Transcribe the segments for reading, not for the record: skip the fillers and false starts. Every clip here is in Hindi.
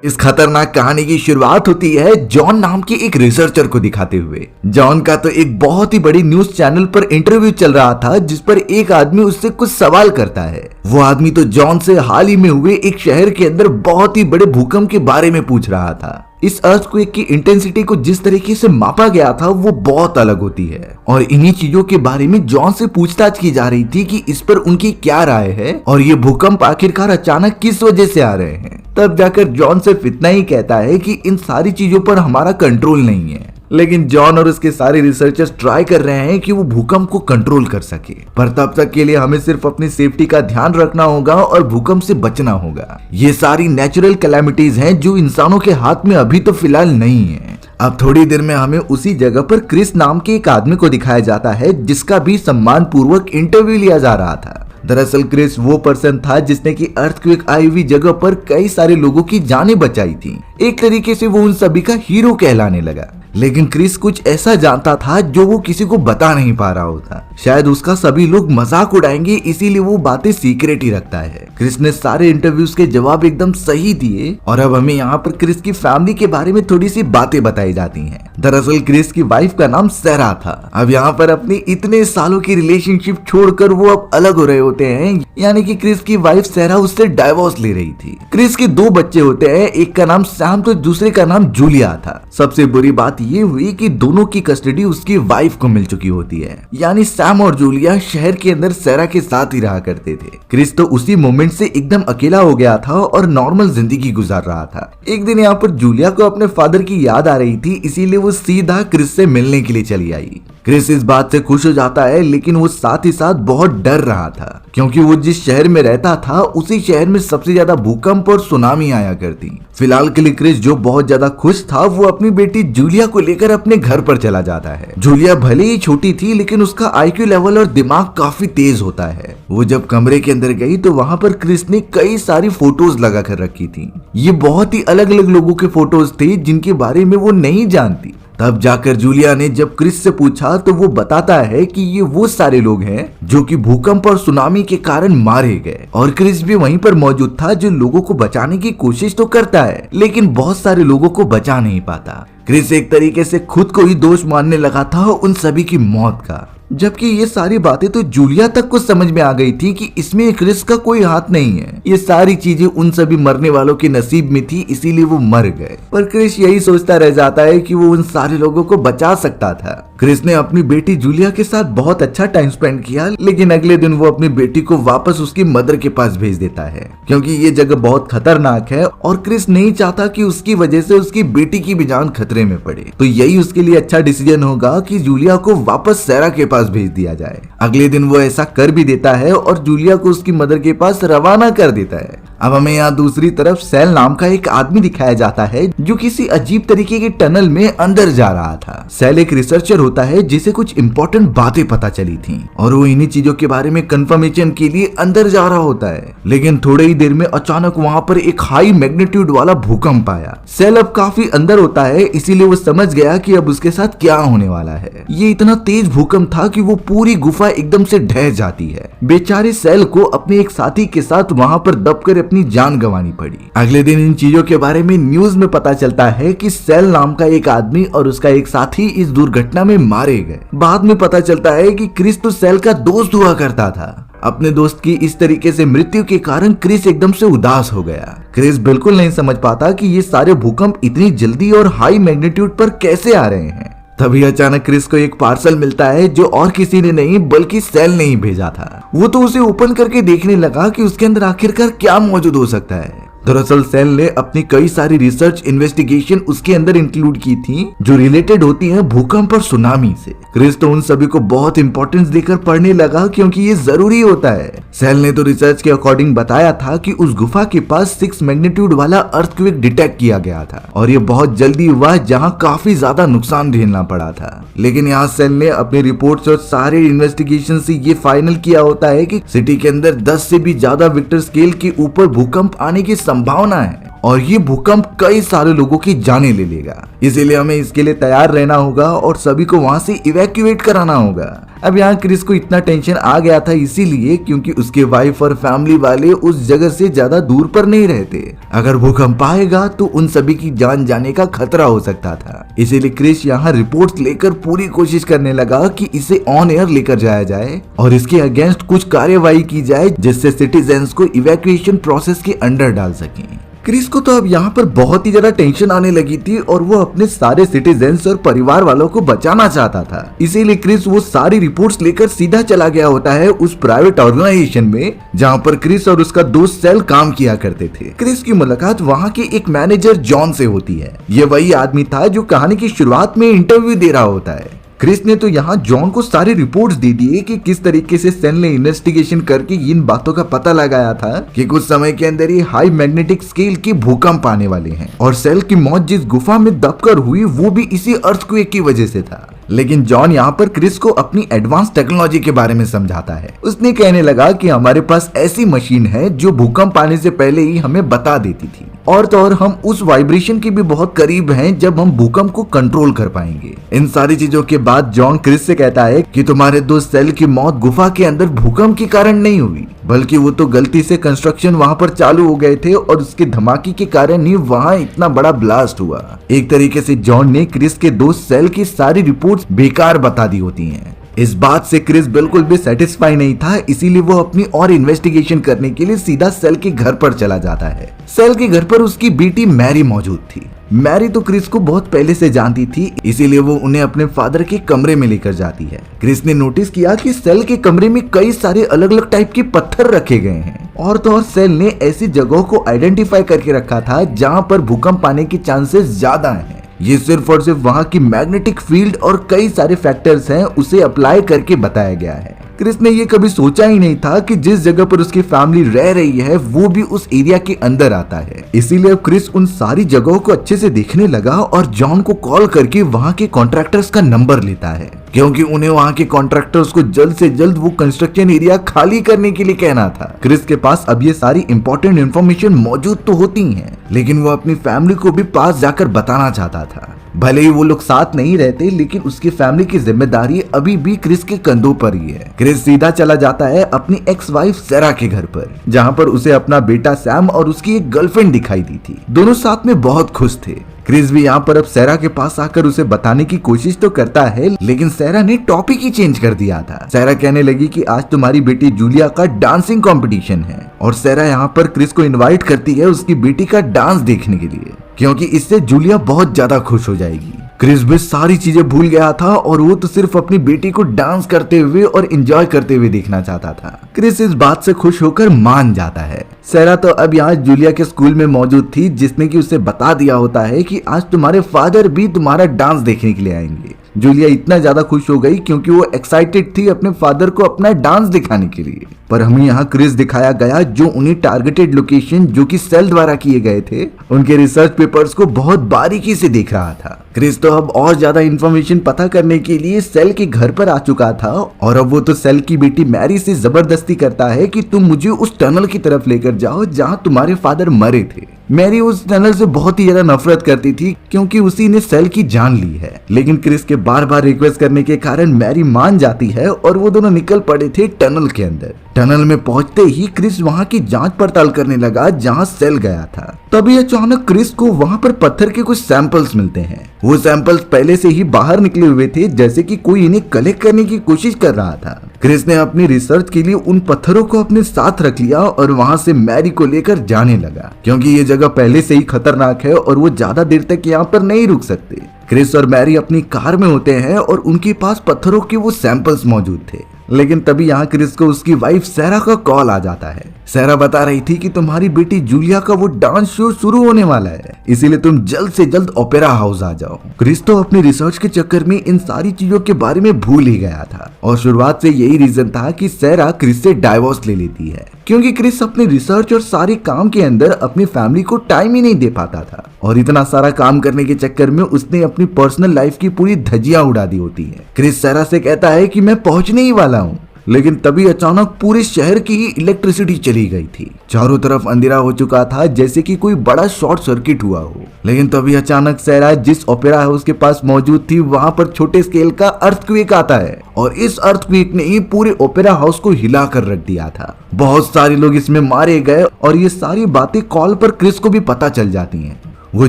इस खतरनाक कहानी की शुरुआत होती है जॉन नाम के एक रिसर्चर को दिखाते हुए। जॉन का तो एक बहुत ही बड़ी न्यूज चैनल पर इंटरव्यू चल रहा था जिस पर एक आदमी उससे कुछ सवाल करता है। वो आदमी तो जॉन से हाल ही में हुए एक शहर के अंदर बहुत ही बड़े भूकंप के बारे में पूछ रहा था। इस अर्थक्वेक की इंटेंसिटी को जिस तरीके से मापा गया था वो बहुत अलग होती है और इन्हीं चीजों के बारे में जॉन से पूछताछ की जा रही थी कि इस पर उनकी क्या राय है और ये भूकंप आखिरकार अचानक किस वजह से आ रहे हैं। तब जाकर जॉन सिर्फ इतना ही कहता है कि इन सारी चीजों पर हमारा कंट्रोल नहीं है, लेकिन जॉन और उसके सारे रिसर्चर्स ट्राई कर रहे हैं कि वो भूकंप को कंट्रोल कर सके। पर तब तक के लिए हमें सिर्फ अपनी सेफ्टी का ध्यान रखना होगा और भूकंप से बचना होगा। ये सारी नेचुरल कैलामिटीज हैं जो इंसानों के हाथ में अभी तो फिलहाल नहीं है। अब थोड़ी देर में हमें उसी जगह पर क्रिस नाम के एक आदमी को दिखाया जाता है जिसका भी सम्मान पूर्वक इंटरव्यू लिया जा रहा था। दरअसल क्रिस वो पर्सन था जिसने की अर्थक्वेक आई हुई जगह पर कई सारे लोगों की जानें बचाई थी। एक तरीके से वो उन सभी का हीरो कहलाने लगा। लेकिन क्रिस कुछ ऐसा जानता था जो वो किसी को बता नहीं पा रहा होता। शायद उसका सभी लोग मजाक उड़ाएंगे, इसीलिए वो बातें सीक्रेट ही रखता है। क्रिस ने सारे इंटरव्यूज के जवाब एकदम सही दिए और अब हमें यहाँ पर क्रिस की फैमिली के बारे में थोड़ी सी बातें बताई जाती हैं। दरअसल क्रिस की वाइफ का नाम सैरा था। अब यहाँ पर अपनी इतने सालों की रिलेशनशिप छोड़कर वो अब अलग हो रहे होते हैं, यानी कि क्रिस की वाइफ सैरा उससे डाइवोर्स ले रही थी। क्रिस के 2 बच्चे होते हैं, एक का नाम सैम तो दूसरे का नाम जूलिया था। सबसे बुरी बात ये हुई कि दोनों की कस्टडी उसकी वाइफ को मिल चुकी होती है, यानी सैम और जूलिया शहर के अंदर सैरा के साथ ही रहा करते थे। क्रिस तो उसी मोमेंट से एकदम अकेला हो गया था और नॉर्मल जिंदगी गुजार रहा था। एक दिन यहाँ पर जूलिया को अपने फादर की याद आ रही थी, इसीलिए वो सीधा क्रिस से मिलने के लिए चली आई। क्रिस इस बात से खुश हो जाता है, लेकिन वो साथ ही साथ बहुत डर रहा था क्योंकि वो जिस शहर में रहता था उसी शहर में सबसे ज्यादा भूकंप और सुनामी आया करती। फिलहाल के लिए क्रिस जो बहुत ज्यादा खुश था वो अपनी बेटी जूलिया को लेकर अपने घर पर चला जाता है। जूलिया भले ही छोटी थी लेकिन उसका आईक्यू लेवल और दिमाग काफी तेज होता है। वो जब कमरे के अंदर गई तो वहाँ पर क्रिस ने कई सारी फोटोज लगा कर रखी थी। ये बहुत ही अलग अलग लोगों के फोटोज थे जिनके बारे में वो नहीं जानती। तब जाकर जूलिया ने जब क्रिस से पूछा तो वो बताता है कि ये वो सारे लोग हैं जो कि भूकंप और सुनामी के कारण मारे गए और क्रिस भी वहीं पर मौजूद था जो लोगों को बचाने की कोशिश तो करता है लेकिन बहुत सारे लोगों को बचा नहीं पाता। क्रिस एक तरीके से खुद को ही दोष मानने लगा था उन सभी की मौत का, जबकि ये सारी बातें तो जूलिया तक को समझ में आ गई थी कि इसमें क्रिस का कोई हाथ नहीं है। ये सारी चीजें उन सभी मरने वालों के नसीब में थी, इसीलिए वो मर गए। पर क्रिस यही सोचता रह जाता है कि वो उन सारे लोगों को बचा सकता था। क्रिस ने अपनी बेटी जूलिया के साथ बहुत अच्छा टाइम स्पेंड किया, लेकिन अगले दिन वो अपनी बेटी को वापस उसकी मदर के पास भेज देता है क्योंकि ये जगह बहुत खतरनाक है और क्रिस नहीं चाहता कि उसकी वजह से उसकी बेटी की भी जान खतरे में पड़े। तो यही उसके लिए अच्छा डिसीजन होगा कि जूलिया को वापस सैरा के पास भेज दिया जाए। अगले दिन वो ऐसा कर भी देता है और जूलिया को उसकी मदर के पास रवाना कर देता है। अब हमें यहाँ दूसरी तरफ सेल नाम का एक आदमी दिखाया जाता है जो किसी अजीब तरीके के टनल में अंदर जा रहा था। सेल एक रिसर्चर होता है जिसे कुछ इंपॉर्टेंट बातें पता चली थी और वो इन्हीं चीजों के बारे में कंफर्मेशन के लिए अंदर जा रहा होता है, लेकिन थोड़ी ही देर में अचानक वहाँ पर एक हाई मैग्नीट्यूड वाला भूकंप आया। सेल अब काफी अंदर होता है, इसीलिए वो समझ गया कि अब उसके साथ क्या होने वाला है। ये इतना तेज भूकंप था कि वो पूरी गुफा एकदम से ढह जाती है। बेचारे सेल को अपने एक साथी के साथ वहाँ पर दबकर अपनी जान गंवानी पड़ी। अगले दिन इन चीजों के बारे में न्यूज में पता चलता है कि सेल नाम का एक आदमी और उसका एक साथी इस दुर्घटना में मारे गए। बाद में पता चलता है कि क्रिस तो सेल का दोस्त हुआ करता था। अपने दोस्त की इस तरीके से मृत्यु के कारण क्रिस एकदम से उदास हो गया। क्रिस बिल्कुल नहीं समझ पाता कि ये सारे भूकंप इतनी जल्दी और हाई मैग्नीट्यूड पर कैसे आ रहे हैं। तभी अचानक क्रिस को एक पार्सल मिलता है जो और किसी ने नहीं बल्कि सेल ने ही भेजा था। वो तो उसे ओपन करके देखने लगा कि उसके अंदर आखिरकार क्या मौजूद हो सकता है। दरअसल सेल ने अपनी कई सारी रिसर्च इन्वेस्टिगेशन उसके अंदर इंक्लूड की थी जो रिलेटेड होती हैं भूकंप और सुनामी से। क्रिस तो उन सभी को बहुत इंपॉर्टेंस देकर पढ़ने लगा क्योंकि ये जरूरी होता है। सेल ने तो रिसर्च के अकॉर्डिंग बताया था कि उस गुफा के पास 6 मैग्नीट्यूड वाला अर्थक्वेक डिटेक्ट किया गया था और ये बहुत जल्दी हुआ जहाँ काफी ज्यादा नुकसान झेलना पड़ा था। लेकिन यहाँ सेल ने अपनी रिपोर्ट्स और सारे इन्वेस्टिगेशन से ये फाइनल किया होता है कि सिटी के अंदर 10 से भी ज्यादा विक्टर स्केल के ऊपर भूकंप आने की संभावना है और ये भूकंप कई सारे लोगों की जानें ले लेगा। इसीलिए हमें इसके लिए तैयार रहना होगा और सभी को वहां से इवैक्यूएट कराना होगा। अब यहाँ क्रिस को इतना टेंशन आ गया था इसीलिए क्योंकि उसके वाइफ और फैमिली वाले उस जगह से ज्यादा दूर पर नहीं रहते। अगर भूकंप आएगा तो उन सभी की जान जाने का खतरा हो सकता था। इसीलिए क्रिस यहाँ रिपोर्ट्स लेकर पूरी कोशिश करने लगा कि इसे ऑन एयर लेकर जाया जाए और इसके अगेंस्ट कुछ कार्यवाही की जाए जिससे सिटीजन्स को इवैक्यूएशन प्रोसेस के अंडर डाल सकें। क्रिस को तो अब यहाँ पर बहुत ही ज्यादा टेंशन आने लगी थी और वो अपने सारे सिटीजन्स और परिवार वालों को बचाना चाहता था। इसीलिए क्रिस वो सारी रिपोर्ट्स लेकर सीधा चला गया होता है उस प्राइवेट ऑर्गेनाइजेशन में जहाँ पर क्रिस और उसका दोस्त सेल काम किया करते थे। क्रिस की मुलाकात वहाँ के एक मैनेजर जॉन से होती है। ये वही आदमी था जो कहानी की शुरुआत में इंटरव्यू दे रहा होता है। क्रिस ने तो यहाँ जॉन को सारी रिपोर्ट्स दे दिए कि किस तरीके से सेल ने इन्वेस्टिगेशन करके इन बातों का पता लगाया था कि कुछ समय के अंदर ही हाई मैग्नेटिक स्केल के भूकंप आने वाले हैं और सेल की मौत जिस गुफा में दबकर हुई वो भी इसी अर्थक्वेक की वजह से था। लेकिन जॉन यहाँ पर क्रिस को अपनी एडवांस टेक्नोलॉजी के बारे में समझाता है। उसने कहने लगा कि हमारे पास ऐसी मशीन है जो भूकंप आने से पहले ही हमें बता देती थी और तो और हम उस वाइब्रेशन के भी बहुत करीब हैं जब हम भूकंप को कंट्रोल कर पाएंगे। इन सारी चीजों के बाद जॉन क्रिस से कहता है कि तुम्हारे दोस्त सेल की मौत गुफा के अंदर भूकंप के कारण नहीं हुई बल्कि वो तो गलती से कंस्ट्रक्शन वहां पर चालू हो गए थे और उसके धमाके के कारण ही वहां इतना बड़ा ब्लास्ट हुआ। एक तरीके से जॉन ने क्रिस के दोस्त सेल की सारी रिपोर्ट्स बेकार बता दी होती हैं। इस बात से क्रिस बिल्कुल भी सेटिस्फाई नहीं था, इसीलिए वो अपनी और इन्वेस्टिगेशन करने के लिए सीधा सेल के घर पर चला जाता है। सेल के घर पर उसकी बेटी मैरी मौजूद थी। मैरी तो क्रिस को बहुत पहले से जानती थी, इसीलिए वो उन्हें अपने फादर के कमरे में लेकर जाती है। क्रिस ने नोटिस किया कि सेल के कमरे में कई सारे अलग अलग टाइप के पत्थर रखे गए हैं और तो और सेल ने ऐसी जगहों को आइडेंटिफाई करके रखा था जहां पर भूकंप आने के चांसेस ज्यादा हैं। ये सिर्फ और सिर्फ वहां की मैग्नेटिक फील्ड और कई सारे फैक्टर्स हैं उसे अप्लाई करके बताया गया है। क्रिस ने ये कभी सोचा ही नहीं था कि जिस जगह पर उसकी फैमिली रह रही है वो भी उस एरिया के अंदर आता है। इसीलिए अब क्रिस उन सारी जगहों को अच्छे से देखने लगा और जॉन को कॉल करके वहां के कॉन्ट्रैक्टर्स का नंबर लेता है क्योंकि उन्हें वहां के कॉन्ट्रैक्टर्स को जल्द से जल्द वो कंस्ट्रक्शन एरिया खाली करने के लिए कहना था। क्रिस के पास अब ये सारी इंपॉर्टेंट इन्फॉर्मेशन मौजूद तो होती हैं, लेकिन वो अपनी फैमिली को भी पास जाकर बताना चाहता था। भले ही वो लोग साथ नहीं रहते लेकिन उसकी फैमिली की जिम्मेदारी अभी भी क्रिस के कंधों पर ही है। क्रिस सीधा चला जाता है अपनी एक्स वाइफ सेरा के घर पर जहाँ पर उसे अपना बेटा सैम और उसकी एक गर्लफ्रेंड दिखाई दी थी। दोनों साथ में बहुत खुश थे। क्रिस भी यहाँ पर अब सेरा के पास आकर उसे बताने की कोशिश तो करता है लेकिन सेरा ने टॉपिक ही चेंज कर दिया था। सेरा कहने लगी कि आज तुम्हारी बेटी जूलिया का डांसिंग कंपटीशन है और सेरा यहाँ पर क्रिस को इनवाइट करती है उसकी बेटी का डांस देखने के लिए क्योंकि इससे जूलिया बहुत ज्यादा खुश हो जाएगी। क्रिस भी सारी चीजें भूल गया था और वो तो सिर्फ अपनी बेटी को डांस करते हुए और एंजॉय करते हुए देखना चाहता था। क्रिस इस बात से खुश होकर मान जाता है। सेरा तो अब यहाँ जूलिया के स्कूल में मौजूद थी जिसने कि उसे बता दिया होता है कि आज तुम्हारे फादर भी तुम्हारा डांस देखने के लिए आएंगे। जूलिया इतना ज्यादा खुश हो गई क्योंकि वो एक्साइटेड थी अपने फादर को अपना डांस दिखाने के लिए। पर हमें यहाँ क्रिस दिखाया गया जो उन्हीं टारगेटेड लोकेशन जो कि सेल द्वारा किए गए थे उनके रिसर्च पेपर्स को बहुत बारीकी से देख रहा था। क्रिस तो अब और ज्यादा इंफॉर्मेशन पता करने के लिए सेल के घर पर आ चुका था और अब वो तो सेल की बेटी मैरी से जबरदस्ती करता है कि तुम मुझे उस टनल की तरफ लेकर जाओ जहाँ तुम्हारे फादर मरे थे। मैरी उस टनल से बहुत ही ज्यादा नफरत करती थी क्योंकि उसी ने सेल की जान ली है, लेकिन क्रिस के बार बार रिक्वेस्ट करने के कारण मैरी मान जाती है और वो दोनों निकल पड़े थे टनल के अंदर। टनल में पहुंचते ही क्रिस वहां की जांच पड़ताल करने लगा जहां सेल गया था। तभी अचानक क्रिस को वहां पर पत्थर के कुछ सैंपल्स मिलते हैं। वो सैंपल्स पहले से ही बाहर निकले हुए थे जैसे कि कोई इन्हें कलेक्ट करने की कोशिश कर रहा था। क्रिस ने अपनी रिसर्च के लिए उन पत्थरों को अपने साथ रख लिया और वहां से मैरी को लेकर जाने लगा क्योंकि ये जगह पहले से ही खतरनाक है और वो ज्यादा देर तक यहाँ पर नहीं रुक सकते। क्रिस और मैरी अपनी कार में होते हैं और उनके पास पत्थरों के वो सैंपल्स मौजूद थे, लेकिन तभी यहाँ क्रिस को उसकी वाइफ सेरा का कॉल आ जाता है। सेरा बता रही थी कि तुम्हारी बेटी जूलिया का वो डांस शो शुरू होने वाला है, इसीलिए तुम जल्द से जल्द ओपेरा हाउस आ जाओ। क्रिस तो अपनी रिसर्च के चक्कर में इन सारी चीजों के बारे में भूल ही गया था और शुरुआत से यही रीजन था कि सेरा क्रिस से डाइवोर्स ले लेती है क्योंकि क्रिस अपनी रिसर्च और सारे काम के अंदर अपनी फैमिली को टाइम ही नहीं दे पाता था और इतना सारा काम करने के चक्कर में उसने अपनी पर्सनल लाइफ की पूरी धज्जियां उड़ा दी होती है। क्रिस सेरा से कहता है कि मैं पहुंचने ही वाला हूँ, लेकिन तभी अचानक पूरे शहर की ही इलेक्ट्रिसिटी चली गई थी। चारों तरफ अंधेरा हो चुका था, जैसे कि कोई बड़ा शॉर्ट सर्किट हुआ हो। लेकिन तभी अचानक सारा जिस ओपेरा हाउस के पास मौजूद थी वहां पर छोटे स्केल का अर्थक्वेक आता है और इस अर्थक्वेक ने ही पूरे ओपेरा हाउस को हिला कर रख दिया था। बहुत सारे लोग इसमें मारे गए और ये सारी बातें कॉल पर क्रिस को भी पता चल जाती हैं। वो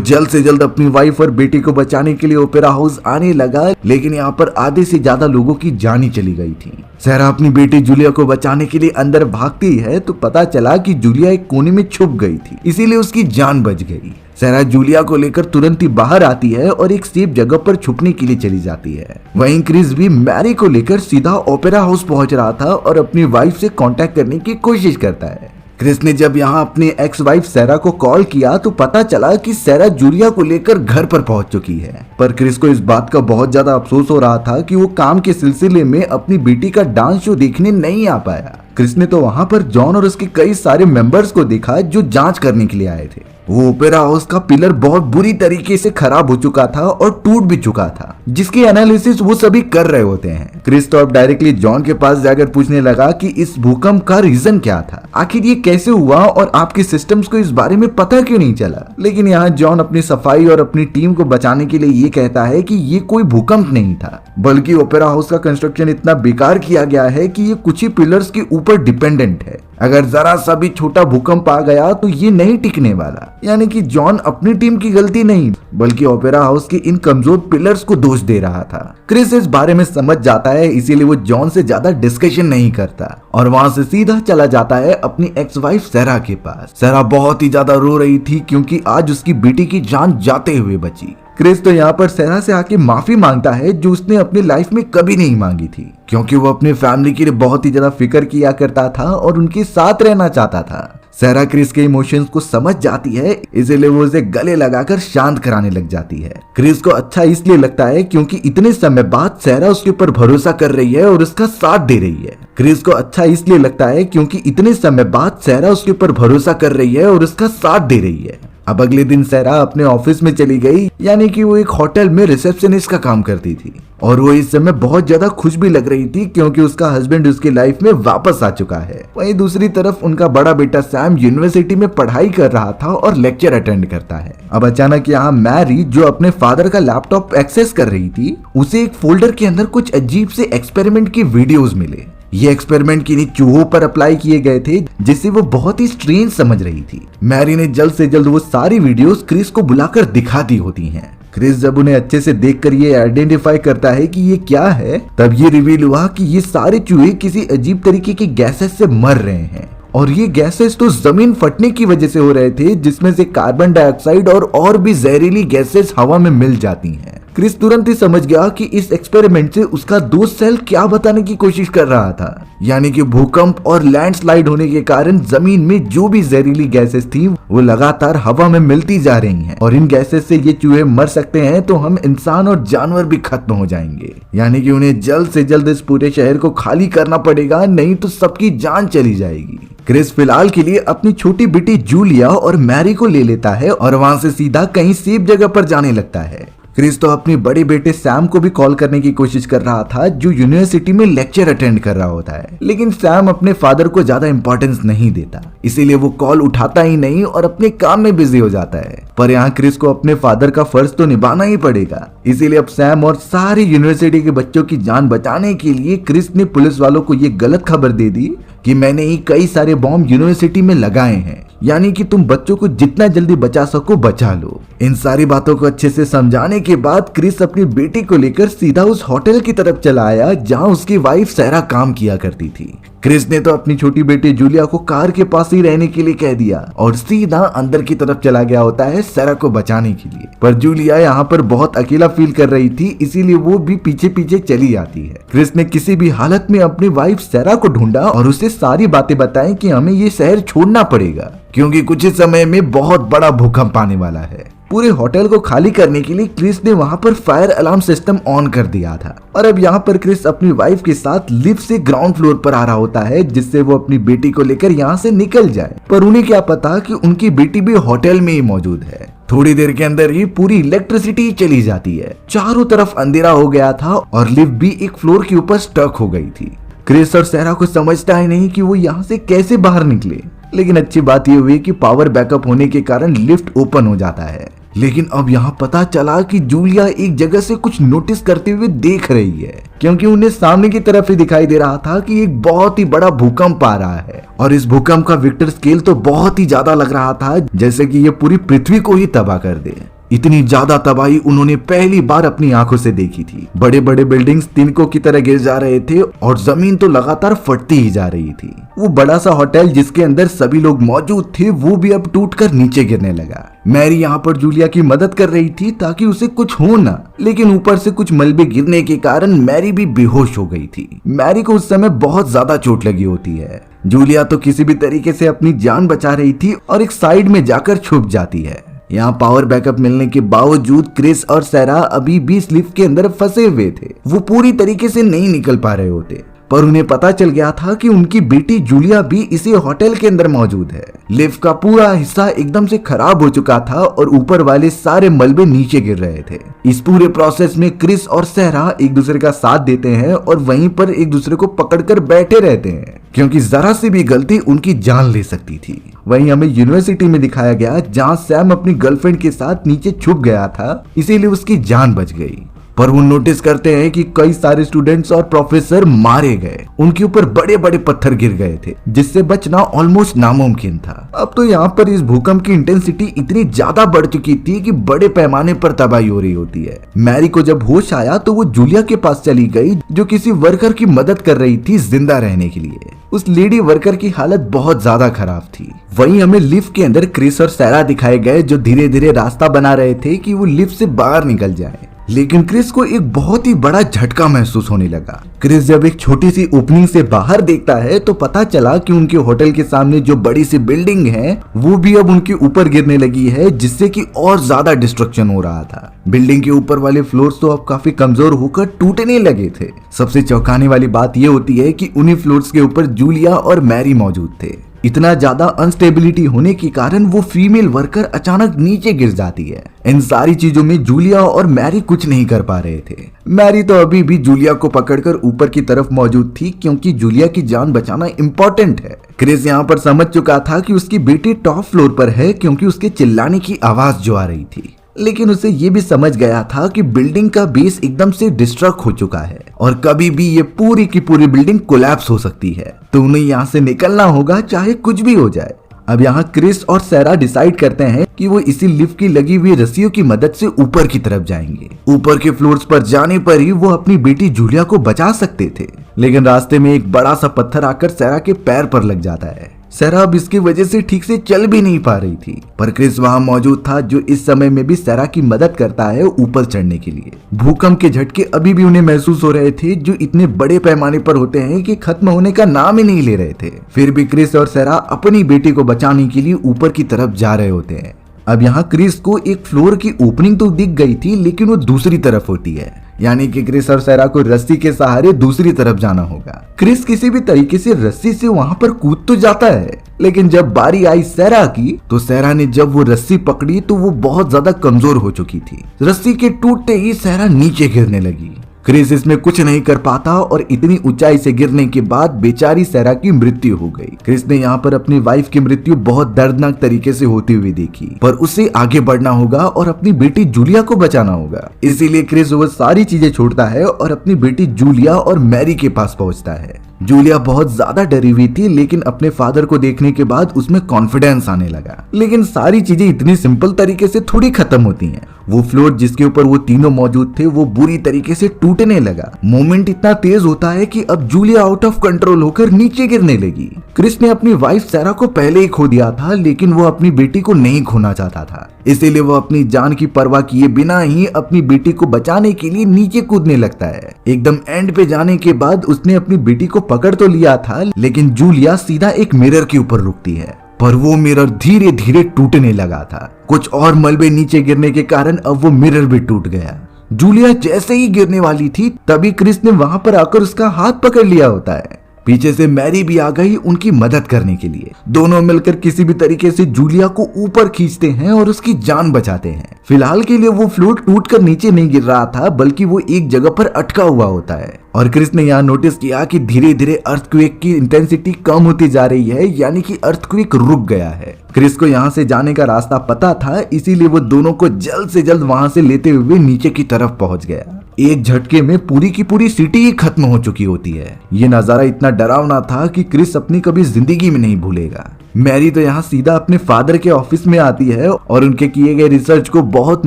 जल्द से जल्द अपनी वाइफ और बेटी को बचाने के लिए ओपेरा हाउस आने लगा, लेकिन यहाँ पर आधे से ज्यादा लोगों की जान चली गई थी। सारा अपनी बेटी जूलिया को बचाने के लिए अंदर भागती है तो पता चला कि जूलिया एक कोने में छुप गई थी, इसीलिए उसकी जान बच गई। सारा जूलिया को लेकर तुरंत ही बाहर आती है और एक सेफ जगह पर छुपने के लिए चली जाती है। वहीं क्रिस भी मैरी को लेकर सीधा ओपेरा हाउस पहुंच रहा था और अपनी वाइफ से कांटेक्ट करने की कोशिश करता है। क्रिस ने जब यहाँ अपनी एक्स वाइफ सैरा को कॉल किया तो पता चला कि सैरा जूलिया को लेकर घर पर पहुंच चुकी है। पर क्रिस को इस बात का बहुत ज्यादा अफसोस हो रहा था कि वो काम के सिलसिले में अपनी बेटी का डांस शो देखने नहीं आ पाया। क्रिस ने तो वहाँ पर जॉन और उसके कई सारे मेंबर्स को देखा जो जांच करने के लिए आए थे। वो ओपेरा हाउस का पिलर बहुत बुरी तरीके से खराब हो चुका था और टूट भी चुका था, जिसकी एनालिसिस वो सभी कर रहे होते हैं। क्रिस तो अब डायरेक्टली जॉन के पास जाकर पूछने लगा कि इस भूकंप का रीजन क्या था, आखिर ये कैसे हुआ और आपके सिस्टम्स को इस बारे में पता क्यों नहीं चला। लेकिन यहाँ जॉन अपनी सफाई और अपनी टीम को बचाने के लिए ये कहता है कि ये कोई भूकंप नहीं था, बल्कि ओपेरा हाउस का कंस्ट्रक्शन इतना बेकार किया गया है कि ये कुछ ही पिलर्स के ऊपर डिपेंडेंट है। अगर जरा सा भी छोटा भूकंप आ गया तो ये नहीं टिकने वाला। यानी कि जॉन अपनी टीम की गलती नहीं बल्कि ओपेरा हाउस के इन कमजोर पिलर्स को दोष दे रहा था। क्रिस इस बारे में समझ जाता है, इसीलिए वो जॉन से ज्यादा डिस्कशन नहीं करता और वहां से सीधा चला जाता है अपनी एक्स वाइफ सैरा के पास। सैरा बहुत ही ज्यादा रो रही थी क्योंकि आज उसकी बेटी की जान जाते हुए बची। क्रिस तो यहाँ पर सैरा से आके माफी मांगता है जो उसने अपनी लाइफ में कभी नहीं मांगी थी, क्योंकि वो अपनी फैमिली के लिए बहुत ही ज्यादा फिक्र किया करता था और उनके साथ रहना चाहता था। सैरा क्रिस के इमोशंस को समझ जाती है, इसीलिए वो उसे गले लगाकर शांत कराने लग जाती है। क्रिस को अच्छा इसलिए लगता है क्योंकि इतने समय बाद सैरा उसके ऊपर भरोसा कर रही है और उसका साथ दे रही है। क्रिस को अच्छा इसलिए लगता है क्योंकि इतने समय बाद सैरा उसके ऊपर भरोसा कर रही है और उसका साथ दे रही है। अब अगले दिन सैरा अपने ऑफिस में चली गई, यानी कि वो एक होटल में रिसेप्शनिस्ट का काम करती थी और वो इस समय बहुत ज्यादा खुश भी लग रही थी क्योंकि उसका हस्बैंड उसकी लाइफ में वापस आ चुका है। वहीं दूसरी तरफ उनका बड़ा बेटा सैम यूनिवर्सिटी में पढ़ाई कर रहा था और लेक्चर अटेंड करता है। अब अचानक यहाँ मैरी जो अपने फादर का लैपटॉप एक्सेस कर रही थी, उसे एक फोल्डर के अंदर कुछ अजीब से एक्सपेरिमेंट की वीडियोस मिले। ये एक्सपेरिमेंट किन्हीं चूहों पर अप्लाई किए गए थे जिसे वो बहुत ही स्ट्रेंज समझ रही थी। मैरी ने जल्द से जल्द वो सारी वीडियोस क्रिस को बुलाकर दिखा दी होती हैं। क्रिस जब उन्हें अच्छे से देखकर ये आइडेंटिफाई करता है कि ये क्या है, तब ये रिवील हुआ कि ये सारे चूहे किसी अजीब तरीके के गैसेस से मर रहे हैं और ये गैसेस तो जमीन फटने की वजह से हो रहे थे, जिसमें से कार्बन डाइऑक्साइड और भी जहरीली गैसेस हवा में मिल जाती हैं। क्रिस तुरंत ही समझ गया कि इस एक्सपेरिमेंट से उसका दोस्त सेल क्या बताने की कोशिश कर रहा था, यानी कि भूकंप और लैंडस्लाइड होने के कारण जमीन में जो भी जहरीली गैसेस थी वो लगातार हवा में मिलती जा रही हैं और इन गैसेस से ये चूहे मर सकते हैं तो हम इंसान और जानवर भी खत्म हो जाएंगे। यानी कि उन्हें जल्द से जल्द इस पूरे शहर को खाली करना पड़ेगा, नहीं तो सबकी जान चली जाएगी। क्रिस फिलहाल के लिए अपनी छोटी बेटी जूलिया और मैरी को ले लेता है और वहां से सीधा कहीं सेफ जगह पर जाने लगता है। क्रिस तो अपने बड़े बेटे सैम को भी कॉल करने की कोशिश कर रहा था जो यूनिवर्सिटी में लेक्चर अटेंड कर रहा होता है, लेकिन सैम अपने फादर को ज्यादा इंपॉर्टेंस नहीं देता, इसीलिए वो कॉल उठाता ही नहीं और अपने काम में बिजी हो जाता है। पर यहाँ क्रिस को अपने फादर का फर्ज तो निभाना ही पड़ेगा, इसीलिए अब सैम और सारी यूनिवर्सिटी के बच्चों की जान बचाने के लिए क्रिस ने पुलिस वालों को ये गलत खबर दे दी कि मैंने ही कई सारे बॉम्ब यूनिवर्सिटी में लगाए हैं, यानी कि तुम बच्चों को जितना जल्दी बचा सको बचा लो। इन सारी बातों को अच्छे से समझाने के बाद क्रिस अपनी बेटी को लेकर सीधा उस होटल की तरफ चला आया जहां उसकी वाइफ सैरा काम किया करती थी। क्रिस ने तो अपनी छोटी बेटी जूलिया को कार के पास ही रहने के लिए कह दिया और सीधा अंदर की तरफ चला गया होता है सैरा को बचाने के लिए। पर जूलिया यहाँ पर बहुत अकेला फील कर रही थी, इसीलिए वो भी पीछे पीछे चली आती है। क्रिस ने किसी भी हालत में अपनी वाइफ सैरा को ढूंढा और उसे सारी बातें बताई कि हमें ये शहर छोड़ना पड़ेगा क्योंकि कुछ ही समय में बहुत बड़ा भूकंप आने वाला है। पूरे होटल को खाली करने के लिए क्रिस ने वहां पर फायर अलार्म सिस्टम ऑन कर दिया था और अब यहाँ पर क्रिस अपनी वाइफ के साथ लिफ्ट से ग्राउंड फ्लोर पर आ रहा होता है जिससे वो अपनी बेटी को लेकर यहाँ से निकल जाए। पर उन्हें क्या पता कि उनकी बेटी भी होटल में ही मौजूद है। थोड़ी देर के अंदर ही पूरी इलेक्ट्रिसिटी चली जाती है, चारों तरफ अंधेरा हो गया था और लिफ्ट भी एक फ्लोर के ऊपर स्टक हो गई थी। क्रिस और सैरा को समझता ही नहीं कि वो यहाँ से कैसे बाहर निकले। लेकिन अच्छी बात यह हुई कि पावर बैकअप होने के कारण लिफ्ट ओपन हो जाता है। लेकिन अब यहाँ पता चला कि जूलिया एक जगह से कुछ नोटिस करते हुए देख रही है, क्योंकि उन्हें सामने की तरफ ही दिखाई दे रहा था कि एक बहुत ही बड़ा भूकंप आ रहा है। और इस भूकंप का रिक्टर स्केल तो बहुत ही ज्यादा लग रहा था, जैसे कि ये पूरी पृथ्वी को ही तबाह कर दे। इतनी ज्यादा तबाही उन्होंने पहली बार अपनी आंखों से देखी थी। बड़े बड़े बिल्डिंग्स तिनकों की तरह गिर जा रहे थे और जमीन तो लगातार फटती ही जा रही थी। वो बड़ा सा होटल जिसके अंदर सभी लोग मौजूद थे वो भी अब टूटकर नीचे गिरने लगा। मैरी यहाँ पर जूलिया की मदद कर रही थी ताकि उसे कुछ हो ना, लेकिन ऊपर से कुछ मलबे गिरने के कारण मैरी भी बेहोश हो गई थी। मैरी को उस समय बहुत ज्यादा चोट लगी होती है। जूलिया तो किसी भी तरीके से अपनी जान बचा रही थी और एक साइड में जाकर छुप जाती है। यहाँ पावर बैकअप मिलने के बावजूद क्रिस और सैरा अभी भी लिफ्ट के अंदर फंसे हुए थे। वो पूरी तरीके से नहीं निकल पा रहे होते, पर उन्हें पता चल गया था कि उनकी बेटी जूलिया भी इसी होटल के अंदर मौजूद है। लिफ्ट का पूरा हिस्सा एकदम से खराब हो चुका था और ऊपर वाले सारे मलबे नीचे गिर रहे थे। इस पूरे प्रोसेस में क्रिस और सैरा एक दूसरे का साथ देते हैं और वहीं पर एक दूसरे को पकड़कर बैठे रहते हैं, क्योंकि जरा सी भी गलती उनकी जान ले सकती थी। वहीं हमें यूनिवर्सिटी में दिखाया गया जहां सैम अपनी गर्लफ्रेंड के साथ नीचे छुप गया था, इसीलिए उसकी जान बच गई। पर वो नोटिस करते हैं कि कई सारे स्टूडेंट्स और प्रोफेसर मारे गए, उनके ऊपर बड़े बड़े पत्थर गिर गए थे, जिससे बचना ऑलमोस्ट नामुमकिन था। अब तो यहाँ पर इस भूकंप की इंटेंसिटी इतनी ज्यादा बढ़ चुकी थी कि बड़े पैमाने पर तबाही हो रही होती है। मैरी को जब होश आया तो वो जूलिया के पास चली गई, जो किसी वर्कर की मदद कर रही थी जिंदा रहने के लिए। उस लेडी वर्कर की हालत बहुत ज्यादा खराब थी। वहीं हमें लिफ्ट के अंदर क्रिस और सैरा दिखाए गए, जो धीरे धीरे रास्ता बना रहे थे कि वो लिफ्ट से बाहर निकल जाए। लेकिन क्रिस को एक बहुत ही बड़ा झटका महसूस होने लगा। क्रिस जब एक छोटी सी ओपनिंग से बाहर देखता है तो पता चला कि उनके होटल के सामने जो बड़ी सी बिल्डिंग है वो भी अब उनके ऊपर गिरने लगी है, जिससे कि और ज्यादा डिस्ट्रक्शन हो रहा था। बिल्डिंग के ऊपर वाले फ्लोर्स तो अब काफी कमजोर होकर टूटने लगे थे। सबसे चौंकाने वाली बात यह होती है कि उन्हीं फ्लोर्स के ऊपर जूलिया और मैरी मौजूद थे। इतना ज्यादा अनस्टेबिलिटी होने के कारण वो फीमेल वर्कर अचानक नीचे गिर जाती है। इन सारी चीजों में जूलिया और मैरी कुछ नहीं कर पा रहे थे। मैरी तो अभी भी जूलिया को पकड़कर ऊपर की तरफ मौजूद थी, क्योंकि जूलिया की जान बचाना इम्पोर्टेंट है। क्रिस यहाँ पर समझ चुका था कि उसकी बेटी टॉप फ्लोर पर है, क्योंकि उसके चिल्लाने की आवाज जो आ रही थी। लेकिन उसे ये भी समझ गया था कि बिल्डिंग का बेस एकदम से डिस्ट्रक्ट हो चुका है और कभी भी ये पूरी की पूरी बिल्डिंग कोलैप्स हो सकती है, तो उन्हें यहाँ से निकलना होगा चाहे कुछ भी हो जाए। अब यहाँ क्रिस और सैरा डिसाइड करते हैं कि वो इसी लिफ्ट की लगी हुई रस्सियों की मदद से ऊपर की तरफ जाएंगे। ऊपर के फ्लोर्स पर जाने पर ही वो अपनी बेटी जूलिया को बचा सकते थे, लेकिन रास्ते में एक बड़ा सा पत्थर आकर सैरा के पैर पर लग जाता है। सैरा अब इसकी वजह से ठीक से चल भी नहीं पा रही थी, पर क्रिस वहां मौजूद था, जो इस समय में भी सैरा की मदद करता है ऊपर चढ़ने के लिए। भूकंप के झटके अभी भी उन्हें महसूस हो रहे थे, जो इतने बड़े पैमाने पर होते हैं कि खत्म होने का नाम ही नहीं ले रहे थे। फिर भी क्रिस और सैरा अपनी बेटी को बचाने के लिए ऊपर की तरफ जा रहे होते हैं। अब यहाँ क्रिस को एक फ्लोर की ओपनिंग तो दिख गई थी, लेकिन वो दूसरी तरफ होती है, यानी कि क्रिस और सैरा को रस्सी के सहारे दूसरी तरफ जाना होगा। क्रिस किसी भी तरीके से रस्सी से वहां पर कूद तो जाता है, लेकिन जब बारी आई सैरा की तो सैरा ने जब वो रस्सी पकड़ी तो वो बहुत ज्यादा कमजोर हो चुकी थी। रस्सी के टूटते ही सैरा नीचे गिरने लगी। क्रिस इसमें कुछ नहीं कर पाता और इतनी ऊंचाई से गिरने के बाद बेचारी सैरा की मृत्यु हो गई। क्रिस ने यहाँ पर अपनी वाइफ की मृत्यु बहुत दर्दनाक तरीके से होती हुई देखी, पर उसे आगे बढ़ना होगा और अपनी बेटी जूलिया को बचाना होगा। इसीलिए क्रिस वो सारी चीजें छोड़ता है और अपनी बेटी जूलिया और मैरी के पास पहुंचता है। जूलिया बहुत ज्यादा डरी हुई थी, लेकिन अपने फादर को देखने के बाद उसमें कॉन्फिडेंस आने लगा। लेकिन सारी चीजें इतनी सिंपल तरीके से थोड़ी खत्म होती हैं। वो फ्लोर जिसके ऊपर वो तीनों मौजूद थे वो बुरी तरीके से टूटने लगा। मोमेंट इतना तेज होता है कि अब जूलिया आउट ऑफ कंट्रोल होकर नीचे गिरने लगी। क्रिस ने अपनी वाइफ सैरा को पहले ही खो दिया था, लेकिन वो अपनी बेटी को नहीं खोना चाहता था, इसीलिए वो अपनी जान की परवाह किए बिना ही अपनी बेटी को बचाने के लिए नीचे कूदने लगता है। एकदम एंड पे जाने के बाद उसने अपनी बेटी को पकड़ तो लिया था, लेकिन जूलिया सीधा एक मिरर के ऊपर रुकती है, पर वो मिरर धीरे धीरे टूटने लगा था। कुछ और मलबे नीचे गिरने के कारण अब वो मिरर भी टूट गया। जूलिया जैसे ही गिरने वाली थी तभी क्रिस ने वहां पर आकर उसका हाथ पकड़ लिया होता है। पीछे से मैरी भी आ गई उनकी मदद करने के लिए। दोनों मिलकर किसी भी तरीके से जूलिया को ऊपर खींचते हैं और उसकी जान बचाते हैं। फिलहाल के लिए वो फ्लूट टूटकर नीचे नहीं गिर रहा था, बल्कि वो एक जगह पर अटका हुआ होता है। और क्रिस ने यहाँ नोटिस किया कि धीरे धीरे अर्थक्वेक की इंटेंसिटी कम होती जा रही है, यानी कि अर्थक्वेक रुक गया है। क्रिस को यहाँ से जाने का रास्ता पता था, इसीलिए वो दोनों को जल्द से जल्द वहां से लेते हुए नीचे की तरफ पहुंच गया। एक झटके में पूरी की पूरी सिटी ही खत्म हो चुकी होती है। ये नजारा इतना डरावना था कि क्रिस अपनी कभी जिंदगी में नहीं भूलेगा। मैरी तो यहाँ सीधा अपने फादर के ऑफिस में आती है और उनके किए गए रिसर्च को बहुत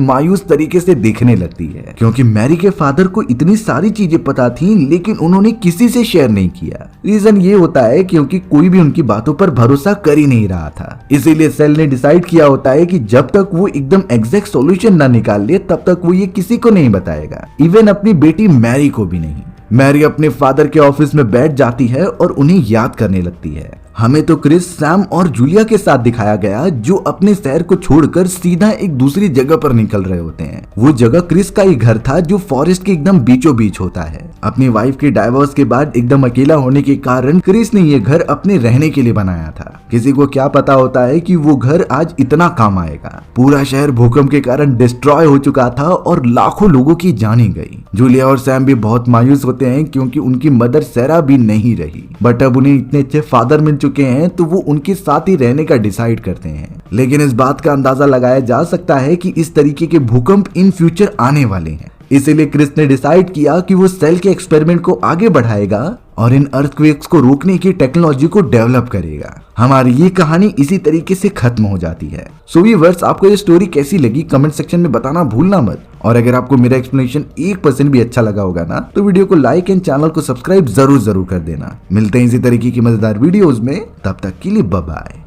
मायूस तरीके से देखने लगती है, क्योंकि मैरी के फादर को इतनी सारी चीजें पता थी, लेकिन उन्होंने किसी से शेयर नहीं किया। रीजन ये होता है क्योंकि कोई भी उनकी बातों पर भरोसा कर ही नहीं रहा था। इसीलिए सेल ने डिसाइड किया होता है कि जब तक वो एकदम एग्जैक्ट सॉल्यूशन ना निकाल ले, तब तक वो ये किसी को नहीं बताएगा, इवन अपनी बेटी मैरी को भी नहीं। मैरी अपने फादर के ऑफिस में बैठ जाती है और उन्हें याद करने लगती है। हमें तो क्रिस, सैम और जूलिया के साथ दिखाया गया, जो अपने शहर को छोड़कर सीधा एक दूसरी जगह पर निकल रहे होते हैं। वो जगह क्रिस का ही घर था, जो फॉरेस्ट के एकदम बीचों बीच होता है। अपनी वाइफ के डाइवोर्स के बाद एकदम अकेला होने के कारण क्रिस ने ये घर अपने रहने के लिए बनाया था। किसी को क्या पता होता है कि वो घर आज इतना काम आएगा। पूरा शहर भूकंप के कारण डिस्ट्रॉय हो चुका था और लाखों लोगों की जाने गई। जूलिया और सैम भी बहुत मायूस होते हैं, क्योंकि उनकी मदर सेरा भी नहीं रही। बट अब उन्हें इतने अच्छे फादर मिल चुके हैं, तो वो उनके साथ ही रहने का डिसाइड करते हैं। लेकिन इस बात का अंदाजा लगाया जा सकता है कि इस तरीके के भूकंप इन फ्यूचर आने वाले हैं। इसीलिए क्रिस ने डिसाइड किया कि वो सेल के एक्सपेरिमेंट को आगे बढ़ाएगा और इन अर्थक्वेक्स को रोकने की टेक्नोलॉजी को डेवलप करेगा। हमारी ये कहानी इसी तरीके से खत्म हो जाती है। सो व्यूअर्स, आपको ये स्टोरी कैसी लगी कमेंट सेक्शन में बताना भूलना मत। और अगर आपको मेरा एक्सप्लेनेशन 1% भी अच्छा लगा होगा ना, तो वीडियो को लाइक एंड चैनल को सब्सक्राइब जरूर कर देना। मिलते हैं इसी तरीके की मजेदार वीडियोस में, तब तक के लिए बाय बाय।